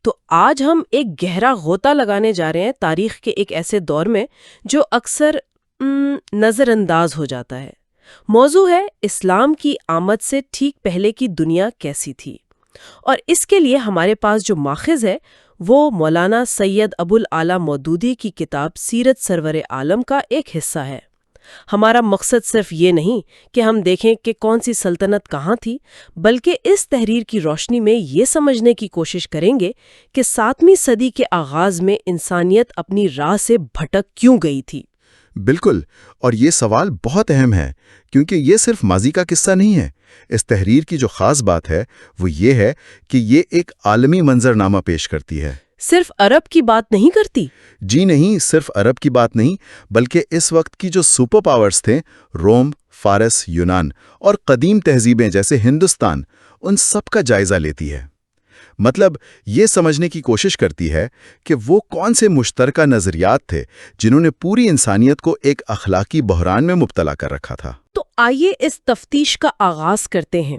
تو آج ہم ایک گہرا غوطہ لگانے جا رہے ہیں تاریخ کے ایک ایسے دور میں جو اکثر نظر انداز ہو جاتا ہے۔ موضوع ہے اسلام کی آمد سے ٹھیک پہلے کی دنیا کیسی تھی، اور اس کے لیے ہمارے پاس جو ماخذ ہے وہ مولانا سید ابو الاعلیٰ مودودی کی کتاب سیرت سرور عالم کا ایک حصہ ہے۔ ہمارا مقصد صرف یہ نہیں کہ ہم دیکھیں کہ کون سی سلطنت کہاں تھی، بلکہ اس تحریر کی روشنی میں یہ سمجھنے کی کوشش کریں گے کہ 7ویں صدی کے آغاز میں انسانیت اپنی راہ سے بھٹک کیوں گئی تھی۔ بالکل، اور یہ سوال بہت اہم ہے کیونکہ یہ صرف ماضی کا قصہ نہیں ہے۔ اس تحریر کی جو خاص بات ہے وہ یہ ہے کہ یہ ایک عالمی منظرنامہ پیش کرتی ہے۔ صرف عرب کی بات نہیں کرتی؟ جی نہیں، صرف عرب کی بات نہیں، بلکہ اس وقت کی جو سپر پاورز تھے، روم، فارس، یونان اور قدیم تہذیبیں جیسے ہندوستان، ان سب کا جائزہ لیتی ہے۔ مطلب یہ سمجھنے کی کوشش کرتی ہے کہ وہ کون سے مشترکہ نظریات تھے جنہوں نے پوری انسانیت کو ایک اخلاقی بحران میں مبتلا کر رکھا تھا۔ تو آئیے اس تفتیش کا آغاز کرتے ہیں۔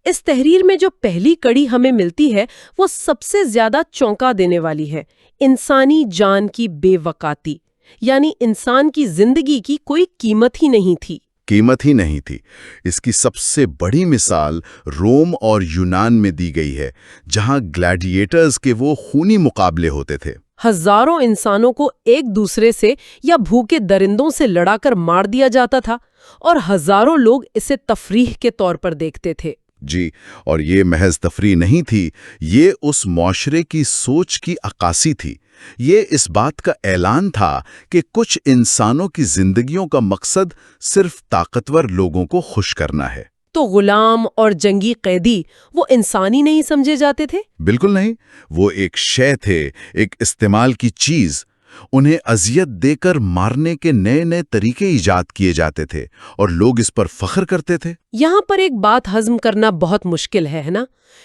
اس تحریر میں جو پہلی کڑی ہمیں ملتی ہے وہ سب سے زیادہ چونکا دینے والی ہے: انسانی جان کی بے وقاتی، یعنی انسان کی زندگی کی کوئی قیمت ہی نہیں تھی۔ قیمت ہی نہیں تھی۔ اس کی سب سے بڑی مثال روم اور یونان میں دی گئی ہے، جہاں گلیڈیٹرز کے وہ خونی مقابلے ہوتے تھے۔ ہزاروں انسانوں کو ایک دوسرے سے یا بھوکے درندوں سے لڑا کر مار دیا جاتا تھا، اور ہزاروں لوگ اسے تفریح کے طور پر دیکھتے تھے۔ جی، اور یہ محض تفریح نہیں تھی، یہ اس معاشرے کی سوچ کی عکاسی تھی۔ یہ اس بات کا اعلان تھا کہ کچھ انسانوں کی زندگیوں کا مقصد صرف طاقتور لوگوں کو خوش کرنا ہے۔ تو غلام اور جنگی قیدی وہ انسانی نہیں سمجھے جاتے تھے؟ بالکل نہیں، وہ ایک شے تھے، ایک استعمال کی چیز۔ انہیں اذیت دے کر مارنے کے نئے نئے طریقے ایجاد کیے جاتے تھے اور لوگ اس پر فخر کرتے تھے۔ یہاں پر ایک بات ہضم کرنا بہت مشکل ہے نا؟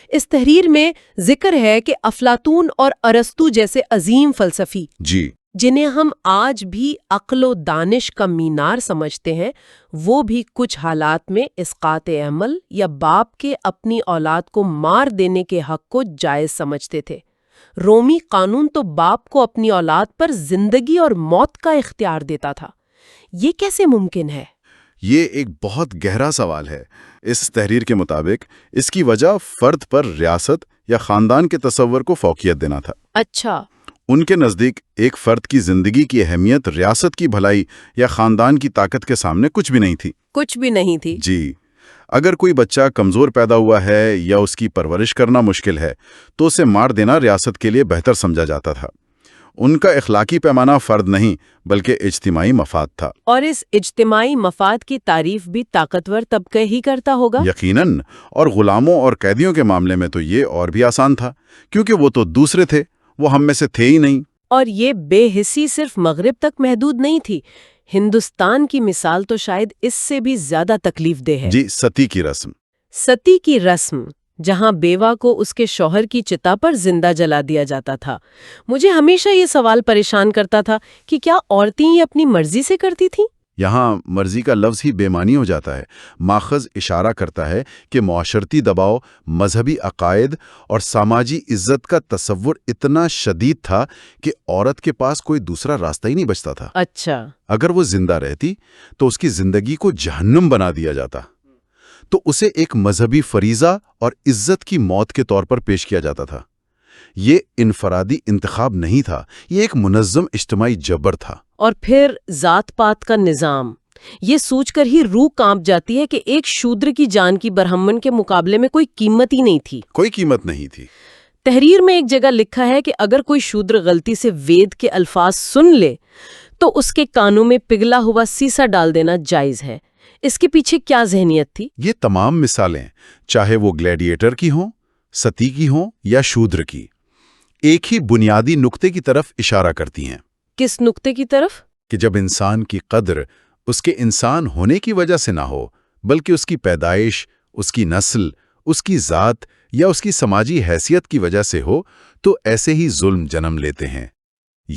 اس تحریر میں ذکر ہے کہ افلاطون اور ارسطو جیسے عظیم فلسفی، جی، جنہیں ہم آج بھی عقل و دانش کا مینار سمجھتے ہیں، وہ بھی کچھ حالات میں اسقاط عمل یا باپ کے اپنی اولاد کو مار دینے کے حق کو جائز سمجھتے تھے۔ رومی قانون تو باپ کو اپنی اولاد پر زندگی اور موت کا اختیار دیتا تھا۔ یہ کیسے ممکن ہے؟ یہ ایک بہت گہرا سوال ہے۔ اس تحریر کے مطابق اس کی وجہ فرد پر ریاست یا خاندان کے تصور کو فوقیت دینا تھا۔ اچھا۔ ان کے نزدیک ایک فرد کی زندگی کی اہمیت ریاست کی بھلائی یا خاندان کی طاقت کے سامنے کچھ بھی نہیں تھی۔ کچھ بھی نہیں تھی؟ جی، اگر کوئی بچہ کمزور پیدا ہوا ہے یا اس کی پرورش کرنا مشکل ہے تو اسے مار دینا ریاست کے لیے بہتر سمجھا جاتا تھا۔ ان کا اخلاقی پیمانہ فرد نہیں بلکہ اجتماعی مفاد تھا۔ اور اس اجتماعی مفاد کی تعریف بھی طاقتور طبقہ ہی کرتا ہوگا؟ یقیناً، اور غلاموں اور قیدیوں کے معاملے میں تو یہ اور بھی آسان تھا، کیونکہ وہ تو دوسرے تھے، وہ ہم میں سے تھے ہی نہیں۔ اور یہ بے حسی صرف مغرب تک محدود نہیں تھی۔ ہندوستان کی مثال تو شاید اس سے بھی زیادہ تکلیف دہ ہے۔ جی، ستی کی رسم۔ ستی کی رسم، جہاں بیوہ کو اس کے شوہر کی چتا پر زندہ جلا دیا جاتا تھا۔ مجھے ہمیشہ یہ سوال پریشان کرتا تھا کہ کیا عورتیں یہ اپنی مرضی سے کرتی تھیں؟ یہاں مرضی کا لفظ ہی بے معنی ہو جاتا ہے۔ ماخذ اشارہ کرتا ہے کہ معاشرتی دباؤ، مذہبی عقائد اور سماجی عزت کا تصور اتنا شدید تھا کہ عورت کے پاس کوئی دوسرا راستہ ہی نہیں بچتا تھا۔ اچھا۔ اگر وہ زندہ رہتی تو اس کی زندگی کو جہنم بنا دیا جاتا، تو اسے ایک مذہبی فریضہ اور عزت کی موت کے طور پر پیش کیا جاتا تھا۔ یہ انفرادی انتخاب نہیں تھا، یہ ایک منظم اجتماعی جبر تھا۔ اور پھر ذات پات کا نظام، یہ سوچ کر ہی روح کانپ جاتی ہے کہ ایک شودر کی جان کی برہمن کے مقابلے میں کوئی قیمت ہی نہیں تھی۔ کوئی قیمت نہیں تھی۔ تحریر میں ایک جگہ لکھا ہے کہ اگر کوئی شودر غلطی سے وید کے الفاظ سن لے تو اس کے کانوں میں پگھلا ہوا سیسا ڈال دینا جائز ہے۔ اس کے پیچھے کیا ذہنیت تھی؟ یہ تمام مثالیں، چاہے وہ گلیڈیٹر کی ہوں، ستی کی ہوں یا شودر کی، ایک ہی بنیادی نقطے کی طرف اشارہ کرتی ہیں۔ کس نقطے کی طرف؟ کہ جب انسان کی قدر اس کے انسان ہونے کی وجہ سے نہ ہو، بلکہ اس کی پیدائش، اس کی نسل، اس کی ذات یا اس کی سماجی حیثیت کی وجہ سے ہو، تو ایسے ہی ظلم جنم لیتے ہیں۔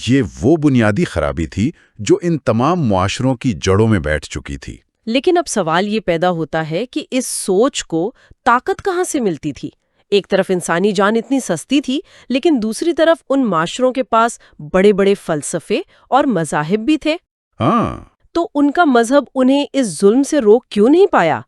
یہ وہ بنیادی خرابی تھی جو ان تمام معاشروں کی جڑوں میں بیٹھ چکی تھی۔ لیکن اب سوال یہ پیدا ہوتا ہے کہ اس سوچ کو طاقت کہاں سے ملتی تھی؟ ایک طرف انسانی جان اتنی سستی تھی، لیکن دوسری طرف ان معاشروں کے پاس بڑے بڑے فلسفے اور مذاہب بھی تھے۔ ہاں، تو ان کا مذہب انہیں اس ظلم سے روک کیوں نہیں پایا؟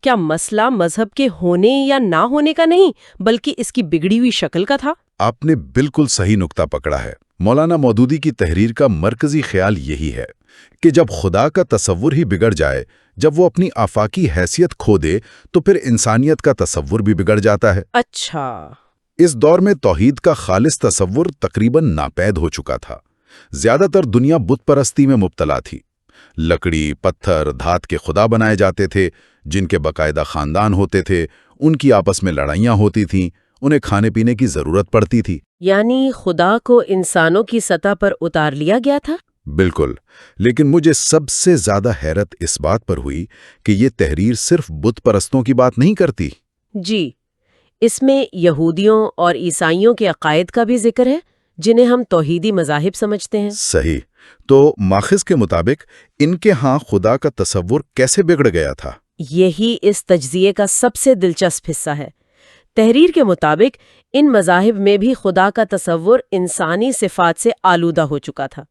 کیا مسئلہ مذہب کے ہونے یا نہ ہونے کا نہیں، بلکہ اس کی بگڑی ہوئی شکل کا تھا؟ آپ نے بالکل صحیح نقطہ پکڑا ہے۔ مولانا مودودی کی تحریر کا مرکزی خیال یہی ہے کہ جب خدا کا تصور ہی بگڑ جائے، جب وہ اپنی آفاقی حیثیت کھو دے، تو پھر انسانیت کا تصور بھی بگڑ جاتا ہے۔ اچھا۔ اس دور میں توحید کا خالص تصور تقریباً ناپید ہو چکا تھا۔ زیادہ تر دنیا بت پرستی میں مبتلا تھی۔ لکڑی، پتھر، دھات کے خدا بنائے جاتے تھے، جن کے باقاعدہ خاندان ہوتے تھے، ان کی آپس میں لڑائیاں ہوتی تھیں، انہیں کھانے پینے کی ضرورت پڑتی تھی۔ یعنی خدا کو انسانوں کی سطح پر اتار لیا گیا تھا؟ بالکل، لیکن مجھے سب سے زیادہ حیرت اس بات پر ہوئی کہ یہ تحریر صرف بت پرستوں کی بات نہیں کرتی۔ جی، اس میں یہودیوں اور عیسائیوں کے عقائد کا بھی ذکر ہے، جنہیں ہم توحیدی مذاہب سمجھتے ہیں۔ صحیح۔ تو ماخذ کے مطابق ان کے ہاں خدا کا تصور کیسے بگڑ گیا تھا؟ یہی اس تجزیے کا سب سے دلچسپ حصہ ہے۔ تحریر کے مطابق ان مذاہب میں بھی خدا کا تصور انسانی صفات سے آلودہ ہو چکا تھا۔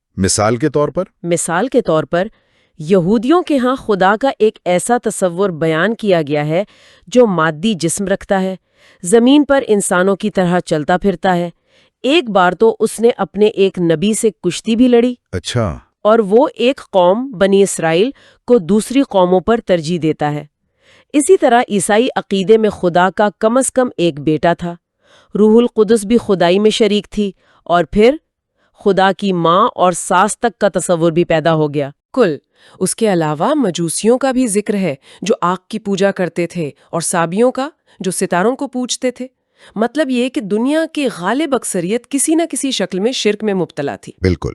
مثال کے طور پر یہودیوں کے ہاں خدا کا ایک ایسا تصور بیان کیا گیا ہے جو مادی جسم رکھتا ہے، زمین پر انسانوں کی طرح چلتا پھرتا ہے۔ ایک بار تو اس نے اپنے ایک نبی سے کشتی بھی لڑی۔ اچھا۔ اور وہ ایک قوم بنی اسرائیل کو دوسری قوموں پر ترجیح دیتا ہے۔ اسی طرح عیسائی عقیدے میں خدا کا کم از کم ایک بیٹا تھا، روح القدس بھی خدائی میں شریک تھی، اور پھر خدا کی ماں اور ساس تک کا تصور بھی پیدا ہو گیا۔ اس کے علاوہ مجوسیوں کا بھی ذکر ہے جو آگ کی پوجا کرتے تھے، اور سابیوں کا جو ستاروں کو پوجتے تھے۔ مطلب یہ کہ دنیا کی غالب اکثریت کسی نہ کسی شکل میں شرک میں مبتلا تھی۔ بالکل۔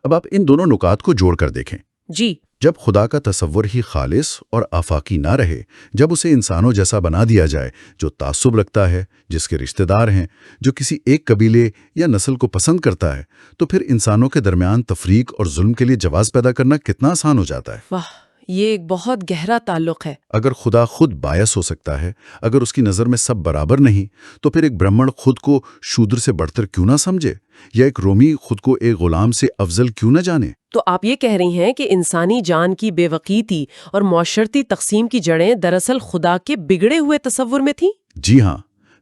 اب آپ ان دونوں نکات کو جوڑ کر دیکھیں۔ جی، جب خدا کا تصور ہی خالص اور آفاقی نہ رہے، جب اسے انسانوں جیسا بنا دیا جائے، جو تعصب رکھتا ہے، جس کے رشتہ دار ہیں، جو کسی ایک قبیلے یا نسل کو پسند کرتا ہے، تو پھر انسانوں کے درمیان تفریق اور ظلم کے لیے جواز پیدا کرنا کتنا آسان ہو جاتا ہے۔ واہ، یہ ایک بہت گہرا تعلق ہے۔ اگر خدا خود باعث ہو سکتا ہے، اگر اس کی نظر میں سب برابر نہیں، تو پھر ایک برہمن خود کو شودر سے بڑھ کر کیوں نہ سمجھے، یا ایک رومی خود کو ایک غلام سے افضل کیوں نہ جانے؟ تو آپ یہ کہہ رہی ہیں کہ انسانی جان کی بے وقیتی اور معاشرتی تقسیم کی جڑیں دراصل خدا کے بگڑے ہوئے تصور میں تھیں؟ جی ہاں،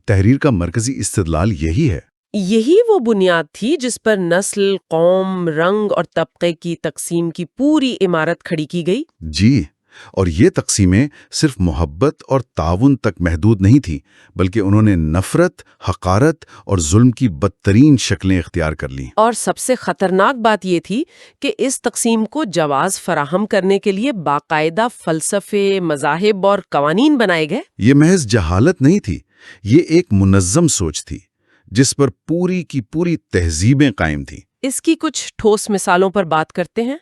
تحریر کا مرکزی استدلال یہی ہے۔ یہی وہ بنیاد تھی جس پر نسل، قوم، رنگ اور طبقے کی تقسیم کی پوری عمارت کھڑی کی گئی۔ جی، اور یہ تقسیمیں صرف محبت اور تعاون تک محدود نہیں تھیں، بلکہ انہوں نے نفرت، حقارت اور ظلم کی بدترین شکلیں اختیار کر لیں۔ اور سب سے خطرناک بات یہ تھی کہ اس تقسیم کو جواز فراہم کرنے کے لیے باقاعدہ فلسفے، مذاہب اور قوانین بنائے گئے۔ یہ محض جہالت نہیں تھی، یہ ایک منظم سوچ تھی جس پر پوری کی پوری تہذیبیں قائم تھیں۔ اس کی کچھ ٹھوس مثالوں پر بات کرتے ہیں۔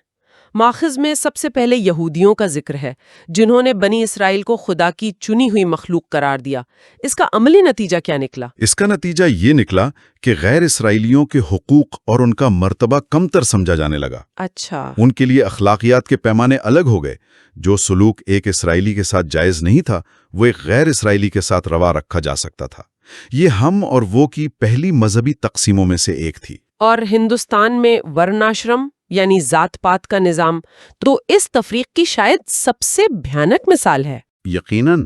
ماخذ میں سب سے پہلے یہودیوں کا ذکر ہے، جنہوں نے بنی اسرائیل کو خدا کی چنی ہوئی مخلوق قرار دیا۔ اس کا عملی نتیجہ کیا نکلا؟ اس کا نتیجہ یہ نکلا کہ غیر اسرائیلیوں کے حقوق اور ان کا مرتبہ کم تر سمجھا جانے لگا۔ اچھا۔ ان کے لیے اخلاقیات کے پیمانے الگ ہو گئے۔ جو سلوک ایک اسرائیلی کے ساتھ جائز نہیں تھا، وہ ایک غیر اسرائیلی کے ساتھ روا رکھا جا سکتا تھا۔ یہ ہم اور وہ کی پہلی مذہبی تقسیموں میں سے ایک تھی۔ اور ہندوستان میں ورناشرم یعنی ذات پات کا نظام تو اس تفریق کی شاید سب سے بھیانک مثال ہے۔ یقیناً،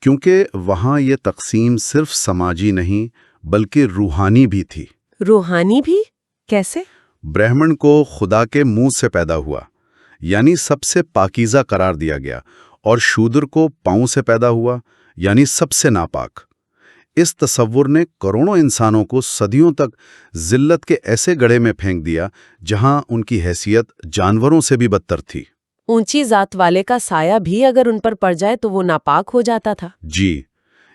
کیونکہ وہاں یہ تقسیم صرف سماجی نہیں بلکہ روحانی بھی تھی۔ روحانی بھی؟ کیسے؟ برہمن کو خدا کے منہ سے پیدا ہوا، یعنی سب سے پاکیزہ قرار دیا گیا، اور شودر کو پاؤں سے پیدا ہوا، یعنی سب سے ناپاک۔ اس تصور نے کروڑوں انسانوں کو صدیوں تک ذلت کے ایسے گڑھے میں پھینک دیا جہاں ان کی حیثیت جانوروں سے بھی بدتر تھی۔ اونچی ذات والے کا سایہ بھی اگر ان پر پڑ جائے تو وہ ناپاک ہو جاتا تھا۔ جی،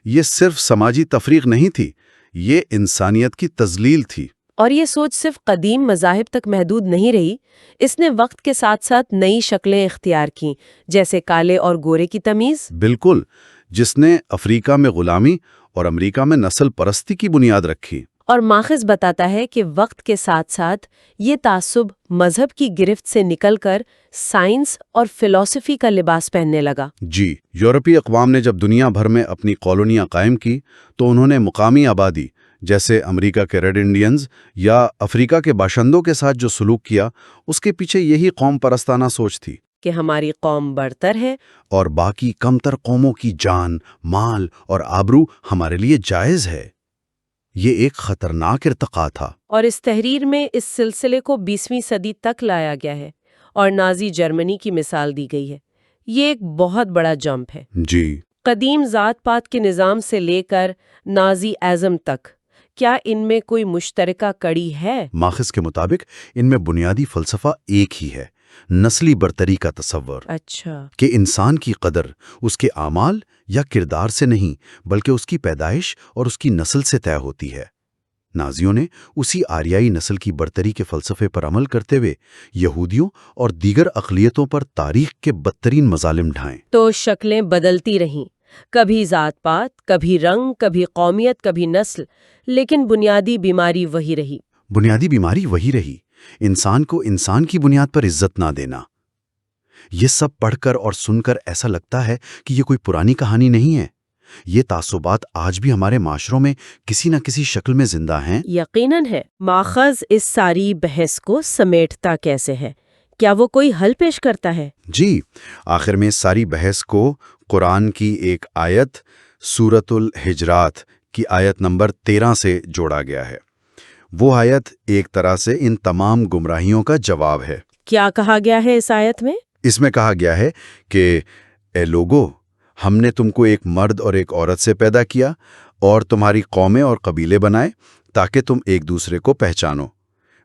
یہ صرف سماجی تفریق نہیں تھی، یہ انسانیت کی تذلیل تھی۔ اور یہ سوچ صرف قدیم مذاہب تک محدود نہیں رہی، اس نے وقت کے ساتھ ساتھ نئی شکلیں اختیار کیں، جیسے کالے اور گورے کی تمیز۔ بالکل، جس نے افریقہ میں غلامی اور امریکہ میں نسل پرستی کی بنیاد رکھی۔ اور ماخذ بتاتا ہے کہ وقت کے ساتھ ساتھ یہ تعصب مذہب کی گرفت سے نکل کر سائنس اور فلسفی کا لباس پہننے لگا۔ جی، یورپی اقوام نے جب دنیا بھر میں اپنی کالونیاں قائم کی تو انہوں نے مقامی آبادی جیسے امریکہ کے ریڈ انڈینز یا افریقہ کے باشندوں کے ساتھ جو سلوک کیا، اس کے پیچھے یہی قوم پرستانہ سوچ تھی کہ ہماری قوم برتر ہے اور باقی کمتر قوموں کی جان، مال اور آبرو ہمارے لیے جائز ہے۔ یہ ایک خطرناک ارتقا تھا۔ اور اس تحریر میں اس سلسلے کو 20ویں صدی تک لایا گیا ہے اور نازی جرمنی کی مثال دی گئی ہے۔ یہ ایک بہت بڑا جمپ ہے۔ جی، قدیم ذات پات کے نظام سے لے کر نازی ازم تک، کیا ان میں کوئی مشترکہ کڑی ہے؟ ماخذ کے مطابق ان میں بنیادی فلسفہ ایک ہی ہے، نسلی برتری کا تصور، اچھا، کہ انسان کی قدر اس کے اعمال یا کردار سے نہیں بلکہ اس کی پیدائش اور اس کی نسل سے طے ہوتی ہے۔ نازیوں نے اسی آریائی نسل کی برتری کے فلسفے پر عمل کرتے ہوئے یہودیوں اور دیگر اقلیتوں پر تاریخ کے بدترین مظالم ڈھائیں۔ تو شکلیں بدلتی رہیں، کبھی ذات پات، کبھی رنگ، کبھی قومیت، کبھی نسل، لیکن بنیادی بیماری وہی رہی۔ بنیادی بیماری وہی رہی، انسان کو انسان کی بنیاد پر عزت نہ دینا۔ یہ سب پڑھ کر اور سن کر ایسا لگتا ہے کہ یہ کوئی پرانی کہانی نہیں ہے۔ یہ تعصبات آج بھی ہمارے معاشروں میں کسی نہ کسی شکل میں زندہ ہیں۔ یقیناً ہے۔ ماخذ اس ساری بحث کو سمیٹتا کیسے ہے؟ کیا وہ کوئی حل پیش کرتا ہے؟ جی، آخر میں اس ساری بحث کو قرآن کی ایک آیت سورۃ الحجرات کی آیت نمبر 13 سے جوڑا گیا ہے۔ وہ آیت ایک طرح سے ان تمام گمراہیوں کا جواب ہے۔ کیا کہا گیا ہے اس آیت میں؟ اس میں کہا گیا ہے کہ اے لوگو، ہم نے تم کو ایک مرد اور ایک عورت سے پیدا کیا اور تمہاری قومیں اور قبیلے بنائے تاکہ تم ایک دوسرے کو پہچانو۔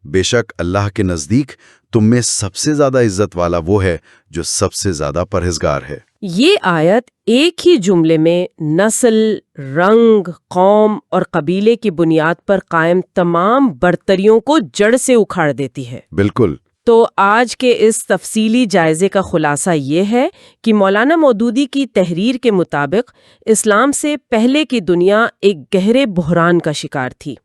بے شک اللہ کے نزدیک تم میں سب سے زیادہ عزت والا وہ ہے جو سب سے زیادہ پرہیزگار ہے۔ یہ آیت ایک ہی جملے میں نسل، رنگ، قوم اور قبیلے کی بنیاد پر قائم تمام برتریوں کو جڑ سے اکھاڑ دیتی ہے۔ بالکل۔ تو آج کے اس تفصیلی جائزے کا خلاصہ یہ ہے کہ مولانا مودودی کی تحریر کے مطابق اسلام سے پہلے کی دنیا ایک گہرے بحران کا شکار تھی۔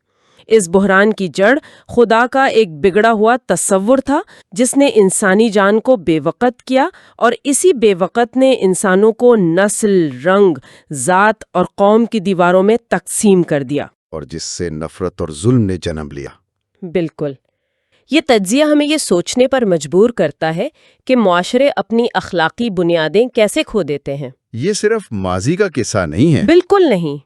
اس بحران کی جڑ خدا کا ایک بگڑا ہوا تصور تھا جس نے انسانی جان کو بے وقت کیا، اور اسی بے وقت نے انسانوں کو نسل، رنگ، ذات اور قوم کی دیواروں میں تقسیم کر دیا، اور جس سے نفرت اور ظلم نے جنم لیا۔ بالکل۔ یہ تجزیہ ہمیں یہ سوچنے پر مجبور کرتا ہے کہ معاشرے اپنی اخلاقی بنیادیں کیسے کھو دیتے ہیں۔ یہ صرف ماضی کا قصہ نہیں ہے۔ بالکل نہیں۔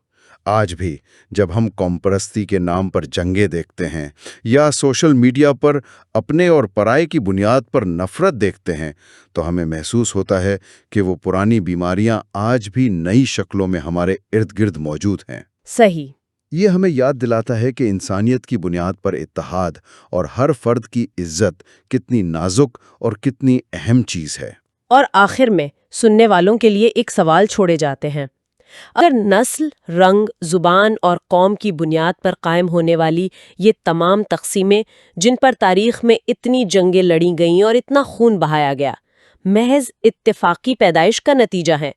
آج بھی جب ہم قوم پرستی کے نام پر جنگیں دیکھتے ہیں یا سوشل میڈیا پر اپنے اور پرائے کی بنیاد پر نفرت دیکھتے ہیں تو ہمیں محسوس ہوتا ہے کہ وہ پرانی بیماریاں آج بھی نئی شکلوں میں ہمارے ارد گرد موجود ہیں۔ صحیح۔ یہ ہمیں یاد دلاتا ہے کہ انسانیت کی بنیاد پر اتحاد اور ہر فرد کی عزت کتنی نازک اور کتنی اہم چیز ہے۔ اور آخر میں سننے والوں کے لیے ایک سوال چھوڑے جاتے ہیں۔ اگر نسل، رنگ، زبان اور قوم کی بنیاد پر قائم ہونے والی یہ تمام تقسیمیں جن پر تاریخ میں اتنی جنگیں لڑی گئیں اور اتنا خون بہایا گیا محض اتفاقی پیدائش کا نتیجہ ہیں،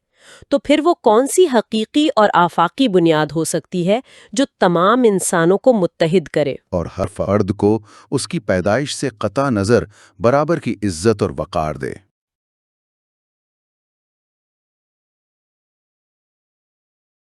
تو پھر وہ کون سی حقیقی اور آفاقی بنیاد ہو سکتی ہے جو تمام انسانوں کو متحد کرے اور ہر فرد کو اس کی پیدائش سے قطع نظر برابر کی عزت اور وقار دے؟